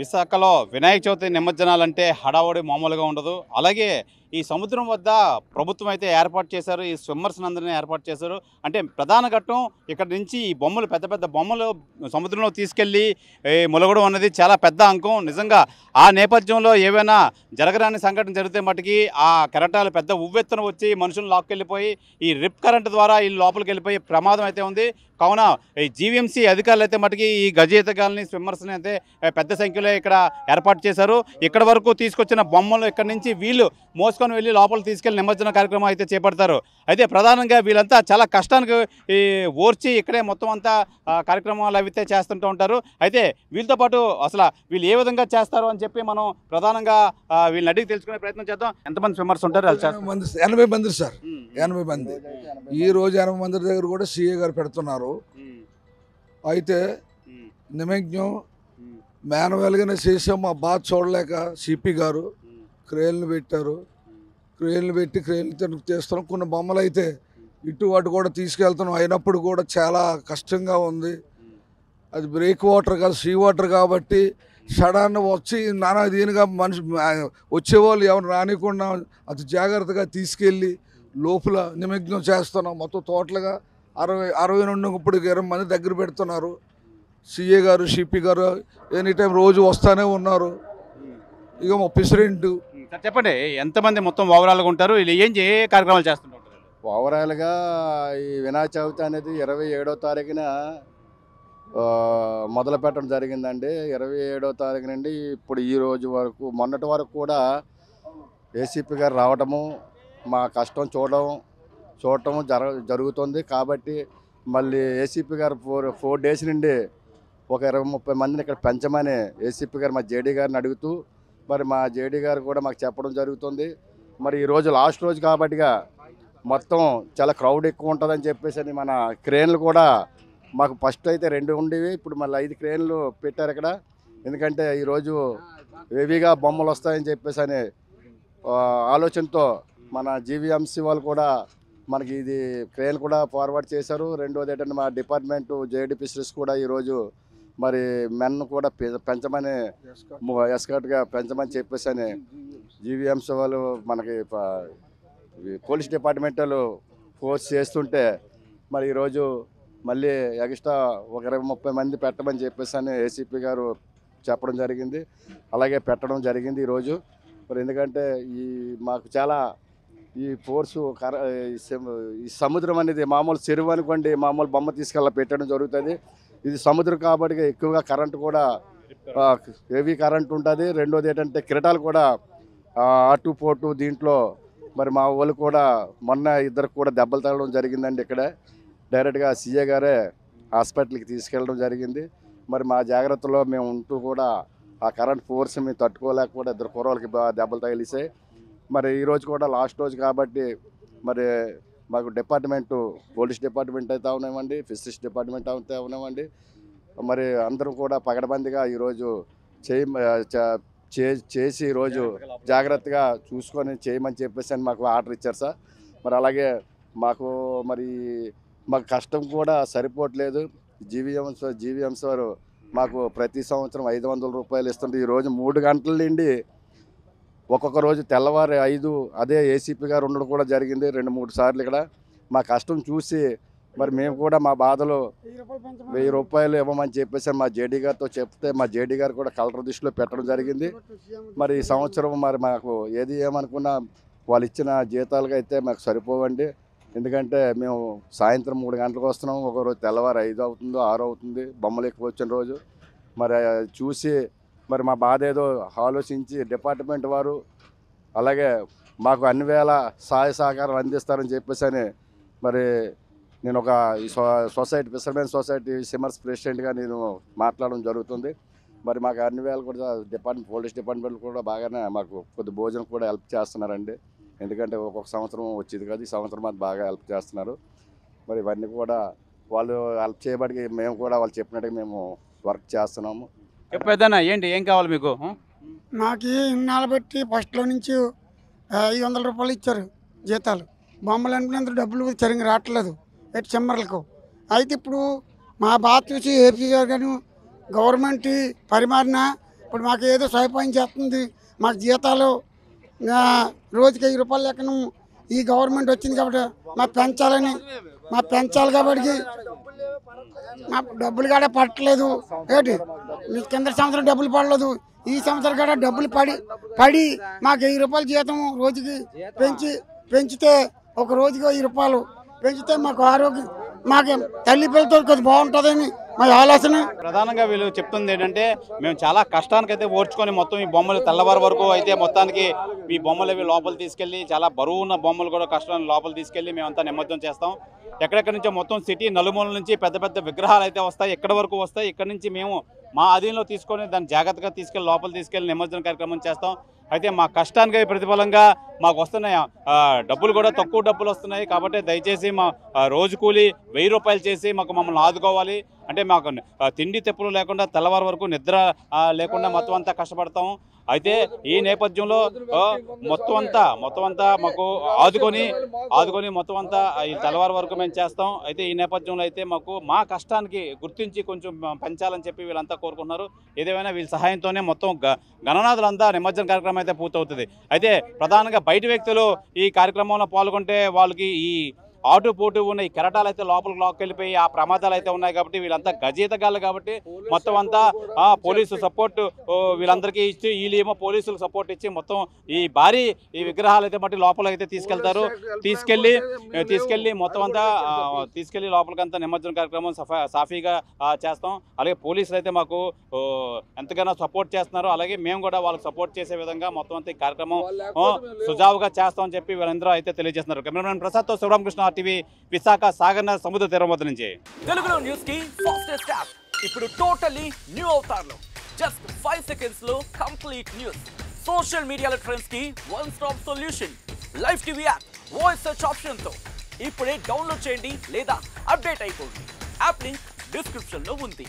విశాఖలో వినాయక చవితి నిమజ్జనాలంటే హడావుడి మామూలుగా ఉండదు. అలాగే ఈ సముద్రం వద్ద ప్రభుత్వం అయితే ఏర్పాటు చేశారు. ఈ స్విమ్మర్స్‌ని అందరిని ఏర్పాటు చేశారు. అంటే ప్రధాన ఘట్టం ఇక్కడ నుంచి ఈ బొమ్మలు పెద్ద పెద్ద బొమ్మలు సముద్రంలో తీసుకెళ్ళి ములగడం అన్నది చాలా పెద్ద అంకం. నిజంగా ఆ నేపథ్యంలో ఏవైనా జరగరాని సంఘటన జరిగితే మటుకి ఆ కెరటాలు పెద్ద ఉవ్వెత్తున వచ్చి మనుషులను లాక్కెళ్ళిపోయి ఈ రిప్ కరెంట్ ద్వారా ఈ లోపలికి వెళ్ళిపోయే ప్రమాదం అయితే ఉంది. కావున ఈ జీవీఎంసీ అధికారులు అయితే మటుకి ఈ గజయితగాల్ని స్విమ్మర్స్ని అయితే పెద్ద సంఖ్యలో ఇక్కడ ఏర్పాటు చేశారు. ఇక్కడ వరకు తీసుకొచ్చిన బొమ్మలు ఇక్కడ నుంచి వీళ్ళు మోసుకొని వెళ్ళి లోపల తీసుకెళ్లి నిమజ్జన కార్యక్రమం అయితే చేపడతారు. అయితే ప్రధానంగా వీళ్ళంతా చాలా కష్టానికి ఓర్చి ఇక్కడే మొత్తం అంతా కార్యక్రమాలు అయితే చేస్తుంటూ ఉంటారు. అయితే వీళ్ళతో పాటు అసలు వీళ్ళు ఏ విధంగా చేస్తారు అని చెప్పి మనం ప్రధానంగా వీళ్ళని అడిగి తెలుసుకునే ప్రయత్నం చేద్దాం. ఎంతమంది స్విమ్మర్స్ ఉంటారు? 80 మంది సార్, 80 మంది. ఈ రోజు 80 మంది దగ్గర కూడా సిఏ గారు పెడుతున్నారు. అయితే నిమజ్ఞం మాన్యువల్గానే చేసాం. మా బాధ చూడలేక సిపి గారు క్రేన్లు పెట్టారు. క్రేన్లు పెట్టి క్రేన్లు తీస్తున్నాం. కొన్ని బొమ్మలు అయితే ఇటు అటు కూడా తీసుకెళ్తున్నాం. అయినప్పుడు కూడా చాలా కష్టంగా ఉంది. అది బ్రేక్ వాటర్ కాదు, సీ వాటర్ కాబట్టి సడన్ వచ్చి నానా దీనిగా మనిషి వచ్చేవాళ్ళు ఎవరు రానికుండా అతి జాగ్రత్తగా తీసుకెళ్ళి లోపల నిమజ్ఞం చేస్తున్నాం. మొత్తం టోటల్గా 60 నుండి ఇప్పుడు 20 మంది దగ్గర పెడుతున్నారు. సిఏ గారు, సిపి గారు ఎనీ టైం రోజు వస్తూనే ఉన్నారు. ఇక మా ప్రెసిడెంట్ చెప్పండి, ఎంతమంది మొత్తం ఓవరాల్గా ఉంటారు? వీళ్ళు ఏ కార్యక్రమాలు చేస్తుంటారు? ఓవరాల్గా ఈ వినాయక చవితి అనేది 27వ తారీఖున మొదలు పెట్టడం జరిగిందండి. 27వ తారీఖు నుండి ఇప్పుడు ఈ రోజు వరకు, మొన్నటి వరకు కూడా ఏసీపీ గారు రావడము, మా కష్టం చూడటం జరుగుతుంది. కాబట్టి మళ్ళీ ఏసీపీ గారు 4 డేస్ నుండి ఒక 20-30 మందిని ఇక్కడ పెంచమని ఏసీపీ గారు మా జేడీ గారిని అడుగుతూ, మరి మా జేడీ గారు కూడా మాకు చెప్పడం జరుగుతుంది. మరి ఈరోజు లాస్ట్ రోజు కాబట్టిగా మొత్తం చాలా క్రౌడ్ ఎక్కువ ఉంటుందని చెప్పేసి మన క్రేన్లు కూడా మాకు ఫస్ట్ అయితే 2 ఉండేవి, ఇప్పుడు మళ్ళీ 5 క్రేన్లు పెట్టారు ఇక్కడ. ఎందుకంటే ఈరోజు హెవీగా బొమ్మలు వస్తాయని చెప్పేసి అనే ఆలోచనతో మన జీవీఎంసీ వాళ్ళు కూడా మనకి ఇది క్రేన్ కూడా ఫార్వర్డ్ చేశారు. రెండోది ఏంటంటే మా డిపార్ట్మెంటు జేడీ ఫిషరీస్ కూడా ఈరోజు మరి మెన్ కూడా పెంచమని, ఎస్కర్ట్గా పెంచమని చెప్పేసి అని జీవీఎంసీ వాళ్ళు మనకి పోలీస్ డిపార్ట్మెంట్లు ఫోర్స్ చేస్తుంటే మరి ఈరోజు మళ్ళీ ఎక్స్ట్రా ఒక 20-30 మంది పెట్టమని చెప్పేసి అని ఏసీపీ గారు చెప్పడం జరిగింది. అలాగే పెట్టడం జరిగింది ఈరోజు. మరి ఎందుకంటే మాకు చాలా ఈ ఫోర్సు ఈ సముద్రం అనేది మామూలు చెరువు అనుకోండి, మామూలు బొమ్మ పెట్టడం జరుగుతుంది. ఇది సముద్రం కాబట్టి ఎక్కువగా కరెంటు కూడా హెవీ కరెంట్ ఉంటుంది. రెండోది ఏంటంటే కిరటాలు కూడా అటు పోటు దీంట్లో మరి మా వాళ్ళు కూడా మొన్న ఇద్దరికి కూడా దెబ్బలు తగలడం జరిగిందండి. ఇక్కడ డైరెక్ట్గా సీఏ గారే హాస్పిటల్కి తీసుకెళ్ళడం జరిగింది. మరి మా జాగ్రత్తలో మేము ఉంటూ కూడా ఆ కరెంట్ ఫోర్స్ మేము తట్టుకోలేక కూడా ఇద్దరు కుర్రోళ్ళకి దెబ్బలు తగిలిసాయి. మరి ఈరోజు కూడా లాస్ట్ రోజు కాబట్టి మరి మాకు డిపార్ట్మెంటు, పోలీస్ డిపార్ట్మెంట్ అయితే అవునామండి, ఫిషరీస్ డిపార్ట్మెంట్ అయితే అవునామండి, మరి అందరూ కూడా పగడబందిగా ఈరోజు చేసి ఈరోజు జాగ్రత్తగా చూసుకొని చేయమని చెప్పేసి అని మాకు ఆర్డర్ ఇచ్చారు సార్. మరి అలాగే మాకు కష్టం కూడా సరిపోవట్లేదు. జీవీఎంసీ వారు మాకు ప్రతి సంవత్సరం 500 రూపాయలు ఇస్తుంటే ఈరోజు 3 గంటల నుండి ఒక్కొక్క రోజు తెల్లవారు 5 అదే ఏసీపీ గారు ఉండడం కూడా జరిగింది 2-3 సార్లు. ఇక్కడ మా కష్టం చూసి మరి మేము కూడా మా బాధలు 1000 రూపాయలు ఇవ్వమని చెప్పేసి మా జేడీ గారితో చెప్తే మా జేడీ గారు కూడా కలెక్టర్ దృష్టిలో పెట్టడం జరిగింది. మరి ఈ సంవత్సరం మరి మాకు ఏది ఏమనుకున్నా వాళ్ళు ఇచ్చిన జీతాలుగా అయితే మాకు సరిపోవండి. ఎందుకంటే మేము సాయంత్రం 3 గంటలకు వస్తున్నాం, ఒకరోజు తెల్లవారు 5 అవుతుందో 6 అవుతుంది బొమ్మలు ఎక్కువ వచ్చిన రోజు. మరి చూసి మరి మా బాధ ఏదో ఆలోచించి డిపార్ట్మెంట్ వారు అలాగే మాకు అన్ని వేళ సహాయ సహకారం అందిస్తారని చెప్పేసి అని మరి నేను ఒక సొసైటీ, ఫిషర్మెన్ సొసైటీ సిమ్మర్స్ ప్రెసిడెంట్గా నేను మాట్లాడడం జరుగుతుంది. మరి మాకు అన్ని వేళ కూడా పోలీస్ డిపార్ట్మెంట్ కూడా బాగానే మాకు కొద్ది భోజనం కూడా హెల్ప్ చేస్తున్నారండి. ఎందుకంటే ఒక్కొక్క సంవత్సరం వచ్చేది కాదు, ఈ సంవత్సరం మాకు బాగా హెల్ప్ చేస్తున్నారు. మరి ఇవన్నీ కూడా వాళ్ళు హెల్ప్ చేయబడికి మేము కూడా వాళ్ళు చెప్పినట్టుగా మేము వర్క్ చేస్తున్నాము. చెప్పేదన్నా ఏంటి, ఏం కావాలి మీకు? నాకు ఇన్నాళ్ళు బట్టి ఫస్ట్లో నుంచి 500 రూపాయలు ఇచ్చారు జీతాలు. బొమ్మలు అనుకునేందుకు డబ్బులు సరిగ్గా రావట్లేదు ఎటు చిమ్మర్లకు. అయితే ఇప్పుడు మా బాధ చూసి ఏపీ గారు కానీ గవర్నమెంట్ పరిమారిన ఇప్పుడు మాకు ఏదో సహాయం చేస్తుంది. మాకు జీతాలు రోజుకి 1000 రూపాయలు లెక్కన ఈ గవర్నమెంట్ వచ్చింది కాబట్టి మా పెంచాలి కాబట్టి మా డబ్బులు కూడా పట్టలేదు. ఏంటి కింద సంవత్సరం డబ్బులు పడలేదు, ఈ సంవత్సరం కూడా డబ్బులు పడి మాకు 1000 రూపాయలు జీతం రోజుకి పెంచితే ఒక రోజుకి 1000 రూపాయలు పెంచితే మాకు ఆరోగ్యం మాకు తల్లి పిల్లతో కొద్దిగా బాగుంటుందని మా ఆలోచన. ప్రధానంగా వీళ్ళు చెప్తుంది ఏంటంటే మేము చాలా కష్టానికైతే ఓర్చుకొని మొత్తం ఈ బొమ్మలు తెల్లవారు వరకు అయితే మొత్తానికి ఈ బొమ్మలు ఇవి లోపల తీసుకెళ్ళి చాలా బరువు ఉన్న బొమ్మలు కూడా కష్టాన్ని లోపల తీసుకెళ్ళి మేమంతా నిమజ్జనం చేస్తాం. ఎక్కడెక్కడి నుంచో మొత్తం సిటీ నలుమూల నుంచి పెద్ద పెద్ద విగ్రహాలు అయితే వస్తాయి, ఎక్కడి వరకు వస్తాయి. ఇక్కడ నుంచి మేము మా అధీనంలో తీసుకొని దాన్ని జాగ్రత్తగా తీసుకెళ్ళి లోపల తీసుకెళ్ళి నిమజ్జన కార్యక్రమం చేస్తాం. అయితే మా కష్టానికి ప్రతిఫలంగా మాకు వస్తున్నాయి డబ్బులు కూడా తక్కువ డబ్బులు వస్తున్నాయి. కాబట్టి దయచేసి మా రోజు కూలి 1000 రూపాయలు చేసి మమ్మల్ని ఆదుకోవాలి. అంటే మాకు తిండి తెప్పులు లేకుండా తెల్లవారు వరకు నిద్ర లేకుండా మొత్తం అంతా కష్టపడతాము. అయితే ఈ నేపథ్యంలో మొత్తం అంతా మాకు ఆదుకొని మొత్తం అంతా ఈ తెల్లవారు వరకు మేము చేస్తాం. అయితే ఈ నేపథ్యంలో అయితే మాకు మా కష్టానికి గుర్తించి కొంచెం పెంచాలని చెప్పి వీళ్ళంతా కోరుకుంటున్నారు. ఏదేమైనా వీళ్ళ సహాయంతోనే మొత్తం గణనాథులంతా నిమజ్జన కార్యక్రమం అయితే పూర్తవుతుంది. అయితే ప్రధానంగా బయట వ్యక్తులు ఈ కార్యక్రమంలో పాల్గొంటే వాళ్ళకి ఈ ఆటు పోటు ఉన్న ఈ కెరటాలు అయితే లోపలికి లాక్కెళ్ళిపోయి ఆ ప్రమాదాలు అయితే ఉన్నాయి. కాబట్టి వీళ్ళంతా గజీతగాళ్ళు కాబట్టి మొత్తం అంతా పోలీసు సపోర్ట్ వీళ్ళందరికీ ఇచ్చి వీళ్ళేమో పోలీసులకు సపోర్ట్ ఇచ్చి మొత్తం ఈ విగ్రహాలు అయితే మట్టి లోపలికి అయితే తీసుకెళ్ళి మొత్తం అంతా తీసుకెళ్ళి లోపలికంతా నిమజ్జన కార్యక్రమం సాఫీగా చేస్తాం. అలాగే పోలీసులు అయితే మాకు ఎంతగానో సపోర్ట్ చేస్తున్నారు. అలాగే మేము కూడా వాళ్ళకి సపోర్ట్ చేసే విధంగా మొత్తం అంతా ఈ కార్యక్రమం సుజావుగా చేస్తామని చెప్పి వీళ్ళందరూ అయితే తెలియజేస్తున్నారు. కెమెరామెన్ ప్రసాద్తో శివరామకృష్ణ టీవీ, విశాఖ సాగర్ సముద్ర తీరం వద్ద నుంచి. తెలుగులో న్యూస్ కి ఫాస్టెస్ట్ యాప్ ఇప్పుడు టోటల్లీ న్యూ అవతార్లో జస్ట్ 5 సెకండ్స్ లో కంప్లీట్ న్యూస్. సోషల్ మీడియాలో ట్రెండ్స్ కి one stop solution. Live TV app voice search option తో ఇప్పుడే డౌన్లోడ్ చేయండి లేదా అప్డేట్ అయిపోండి. యాప్ లింక్ డిస్క్రిప్షన్ లో ఉంది.